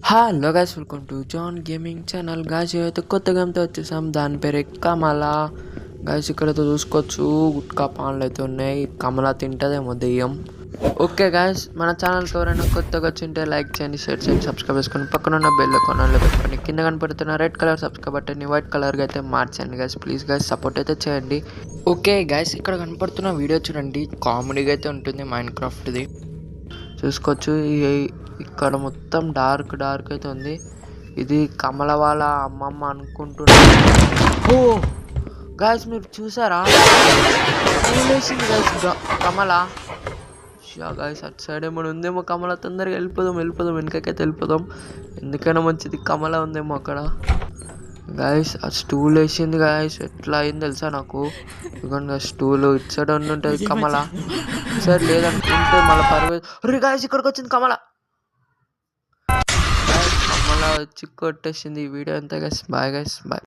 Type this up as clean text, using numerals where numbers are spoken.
Hello guys, welcome to John gaming channel. Guys అయితే కొత్త గేమ్తో వచ్చేసాం. దాని పేరు కమలా. గాయస్ ఇక్కడైతే చూసుకోవచ్చు, గుట్కా పాన్లు అయితే ఉన్నాయి. కమలా తింటుందేమో దెయ్యం. ఓకే గాయస్, మన ఛానల్కి ఎవరైనా కొత్తగా వచ్చింటే లైక్ చేయండి, షేర్ చేయండి, సబ్స్క్రైబ్ చేసుకొని పక్కన ఉన్న బెల్ కొనాలో పెట్టుకొని కింద కనపడుతున్న రెడ్ కలర్ సబ్స్క్రైబ్ బటన్ని వైట్ కలర్గా అయితే మార్చండి గాయస్. ప్లీజ్ గాయస్, సపోర్ట్ అయితే చేయండి. ఓకే గాయస్, ఇక్కడ కనపడుతున్న వీడియో చూడండి, కామెడీగా అయితే ఉంటుంది. మైండ్ క్రాఫ్ట్ది చూసుకోవచ్చు. ఇక్కడ మొత్తం డార్క్ అయితే ఉంది. ఇది కమల వాళ్ళ అమ్మమ్మ అనుకుంటున్నా. ఓ గాయస్, మీరు చూసారా? వేసింది గాయస్ కమల. గాయస్ అటు సైడ్ ఏమైనా ఉందేమో కమల. తొందరగా వెళ్ళిపోదాం వెనకకైతే వెళ్ళిపోదాం. ఎందుకైనా మంచిది కమల ఉందేమో అక్కడ. గాయస్ ఆ స్టూల్ వేసింది గాయస్. ఎట్లా అయింది తెలుసా నాకు? ఇదిగోండి స్టూల్ ఇటు సైడ్ ఉంటుంది కమల, ఇటు సైడ్ లేదనుకుంటే మళ్ళీ పర్వేజ్. గాయస్ ఇక్కడికి వచ్చింది కమల. కమల వచ్చి కొట్టేసింది. ఈ వీడియో అంతా గైస్. Bye guys, bye.